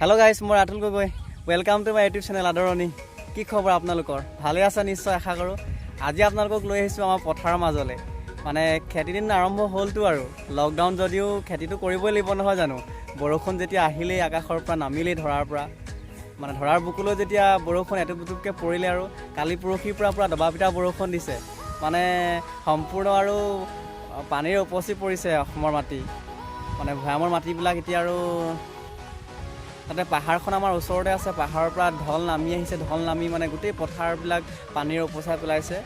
hello guys मैं Ratul Gogoi welcome to my YouTube channel आदरणी কি খবৰ আপোনালোকৰ ভালে আছে নিশ্চয় আশা কৰোঁ আজি আপোনালোকক লৈ আহিছোঁ আমাৰ পথাৰৰ মাজলৈ মানে খেতি দিন আৰম্ভ হ'লতো আৰু লকডাউন যদিও খেতিটো কৰিবই লাগিব নহয় জানো বৰষুণ যেতিয়া আহিলেই আকাশৰ পৰা নামিলেই ধৰাৰ পৰা মানে ধৰাৰ বুকুলৈ যেতিয়া বৰষুণ এটুপটুপকৈ পৰিলে আৰু কালি পৰহিৰ পৰা পুৰা দবাপিটা বৰষুণ দিছে মানে সম্পূৰ্ণ আৰু পানীৰ উপচি পৰিছে অসমৰ মাটি মানে ভৈয়ামৰ মাটিবিলাক এতিয়া আৰু তাতে পাহাৰখন আমাৰ ওচৰতে আছে পাহাৰৰ পৰা ঢল নামি আহিছে ঢল নামি মানে গোটেই পথাৰবিলাক পানীৰ উপচাই পেলাইছে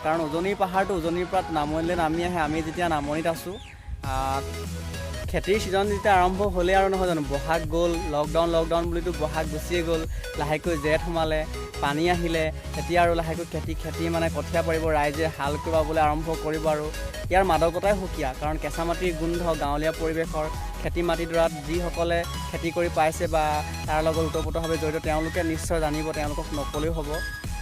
কাৰণ উজনিৰ পাহাৰটো উজনিৰ পৰা নামনিলৈ নামি আহে আমি যেতিয়া নামনিত আছোঁ খেতিৰ ছিজন যেতিয়া আৰম্ভ হ'লে আৰু নহয় জানো বহাগ গ'ল লকডাউন বুলিতো বহাগ গুচিয়ে গ'ল লাহেকৈ জেঠ সোমালে পানী আহিলে তেতিয়া আৰু লাহেকৈ খেতি মানে কঠীয়া পাৰিব ৰাইজে হাল কোবাবলৈ আৰম্ভ কৰিব আৰু ইয়াৰ মাদকতাই সুকীয়া কাৰণ কেঁচা মাটিৰ গোন্ধ গাঁৱলীয়া পৰিৱেশৰ খেতি মাটিডৰাত যিসকলে খেতি কৰি পাইছে বা তাৰ লগত ওতঃপ্ৰোতভাৱে জড়িত তেওঁলোকে নিশ্চয় জানিব তেওঁলোকক নকলেও হ'ব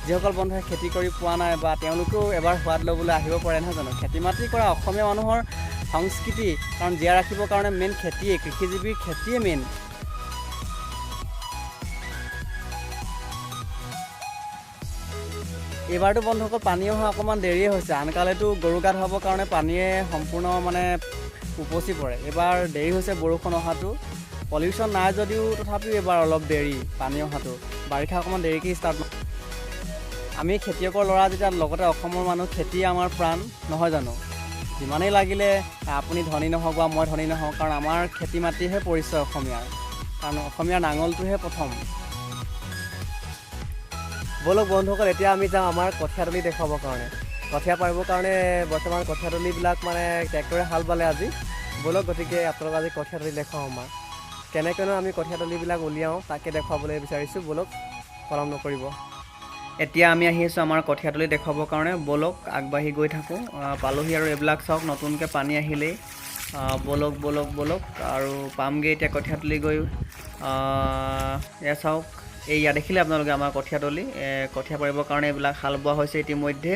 যিসকল বন্ধুৱে খেতি কৰি পোৱা নাই বা তেওঁলোকেও এবাৰ সোৱাদ ল'বলৈ আহিব পাৰে নহয় জানো খেতি মাটি কৰা অসমীয়া মানুহৰ সংস্কৃতি কাৰণ জীয়াই ৰাখিবৰ কাৰণে মেইন খেতিয়ে কৃষিজীৱীৰ খেতিয়ে মেইন এইবাৰতো বন্ধুসকল পানী অহা অকণমান দেৰিয়ে হৈছে আনকালেতো গৰু গা ধুৱাবৰ কাৰণে পানীয়ে সম্পূৰ্ণ মানে উপচি পৰে এইবাৰ দেৰি হৈছে বৰষুণ অহাটো পলিউশ্যন নাই যদিও তথাপিও এইবাৰ অলপ দেৰি পানী অহাটো বাৰিষা অকণমান দেৰিকৈ ষ্টাৰ্ট আমি খেতিয়কৰ ল'ৰা যেতিয়া লগতে অসমৰ মানুহ খেতি আমাৰ প্ৰাণ নহয় জানো যিমানেই লাগিলে আপুনি ধনী নহওক বা মই ধনী নহওক কাৰণ আমাৰ খেতি মাটিহে পৰিচয় অসমীয়াৰ কাৰণ অসমীয়াৰ নাঙলটোহে প্ৰথম বলক বন্ধুসকল এতিয়া আমি যাওঁ আমাৰ কঠীয়াতলি দেখুৱাবৰ কাৰণে কঠীয়া পাৰিবৰ কাৰণে বৰ্তমান কঠীয়াতলিবিলাক মানে ট্ৰেক্টৰে হাল বালে আজি বলক গতিকে আপোনালোক আজি কঠীয়াতলি দেখুৱাওঁ আমাৰ কেনেকৈনো আমি কঠীয়াতলিবিলাক উলিয়াওঁ তাকে দেখুৱাবলৈ বিচাৰিছোঁ বলক পলম নকৰিব এতিয়া আমি আহি আছোঁ আমাৰ কঠীয়াতলি দেখুৱাবৰ কাৰণে বলক আগবাঢ়ি গৈ থাকোঁ পালোহি আৰু এইবিলাক চাওক নতুনকৈ পানী আহিলেই বলক আৰু পামগৈ এতিয়া কঠীয়াতলি গৈ এয়া চাওক এয়া দেখিলে আপোনালোকে আমাৰ কঠীয়াতলি কঠীয়া পাৰিবৰ কাৰণে এইবিলাক হাল বোৱা হৈছে ইতিমধ্যে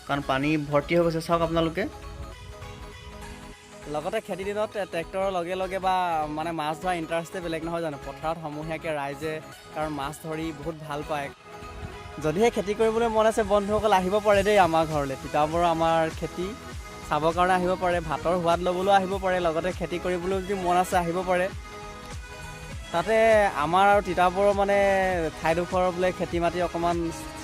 কাৰণ পানী ভৰ্তি হৈ গৈছে চাওক আপোনালোকে লগতে খেতি দিনত ট্ৰেক্টৰৰ লগে লগে বা মানে মাছ ধৰা ইণ্টাৰেষ্টে বেলেগ নহয় জানো পথাৰত সমূহীয়াকৈ ৰাইজে কাৰণ মাছ ধৰি বহুত ভাল পায় যদিহে খেতি কৰিবলৈ মন আছে বন্ধুসকল আহিব পাৰে দেই আমাৰ ঘৰলৈ তিতাবৰৰ আমাৰ খেতি চাবৰ কাৰণে আহিব পাৰে ভাতৰ সোৱাদ ল'বলৈও আহিব পাৰে লগতে খেতি কৰিবলৈ যদি মন আছে আহিব পাৰে তাতে আমাৰ আৰু তিতাবৰৰ মানে ঠাইডোখৰ বোলে খেতি মাটি অকণমান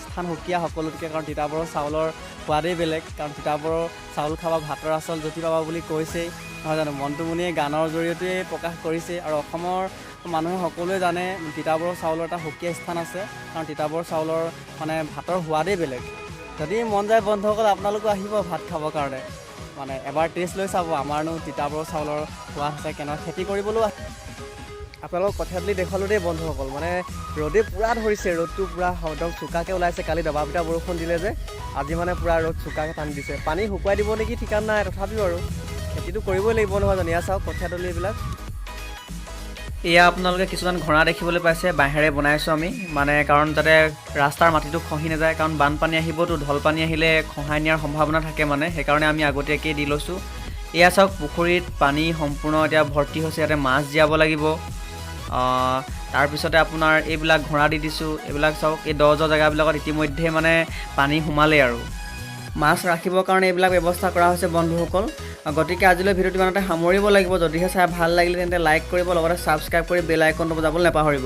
স্থান সুকীয়া সকলোতকৈ কাৰণ তিতাবৰৰ চাউলৰ সোৱাদেই বেলেগ কাৰণ তিতাবৰৰ চাউল খাবা ভাতৰ আচল জুতি পাবা বুলি কৈছেই নহয় জানো মন্টুমণিয়ে গানৰ জৰিয়তে প্ৰকাশ কৰিছে আৰু অসমৰ মানুহে সকলোৱে জানে তিতাবৰৰ চাউলৰ এটা সুকীয়া স্থান আছে কাৰণ তিতাবৰৰ চাউলৰ মানে ভাতৰ সোৱাদেই বেলেগ যদি মন যায় বন্ধুসকল আপোনালোকো আহিব ভাত খাবৰ কাৰণে মানে এবাৰ টেষ্ট লৈ চাব আমাৰনো তিতাবৰৰ চাউলৰ সোৱাদ আছে কেনেকুৱা খেতি কৰিবলৈও আপোনালোকক কঠীয়াতলি দেখুৱালোঁ দেই বন্ধুসকল মানে ৰ'দে পূৰা ধৰিছে ৰ'দটো পূৰা একদম চোকাকৈ ওলাইছে কালি দবাপিটা বৰষুণ দিলে যে আজি মানে পূৰা ৰ'দ চোকাকৈ টানি দিছে পানী শুকুৱাই দিব নেকি ঠিকান নাই তথাপিও আৰু খেতিটো কৰিবই লাগিব নহয় জানো এয়া চাওক কঠীয়াতলি এইবিলাক এয়া আপোনালোকে কিছুমান ঘোঁৰা দেখিবলৈ পাইছে বাঁহেৰে বনাইছোঁ আমি মানে কাৰণ যাতে ৰাস্তাৰ মাটিটো খহি নাযায় কাৰণ বানপানী আহিবতো ঢল পানী আহিলে খহাই নিয়াৰ সম্ভাৱনা থাকে মানে সেইকাৰণে আমি আগতীয়াকৈ দি লৈছোঁ এয়া চাওক পুখুৰীত পানী সম্পূৰ্ণ এতিয়া ভৰ্তি হৈছে ইয়াতে মাছ জীয়াব লাগিব তাৰপিছতে আপোনাৰ এইবিলাক ঘোঁৰা দি দিছোঁ এইবিলাক চাওক এই দ জেগাবিলাকত ইতিমধ্যে মানে পানী সোমালে আৰু মাছ ৰাখিবৰ কাৰণে এইবিলাক ব্যৱস্থা কৰা হৈছে বন্ধুসকল গতিকে আজিলৈ ভিডিঅ'টো ইমানতে সামৰিব লাগিব যদিহে চাই ভাল লাগিলে তেন্তে লাইক কৰিব লগতে ছাবস্ক্ৰাইব কৰি বেল আইকনটো বজাবলৈ নাপাহৰিব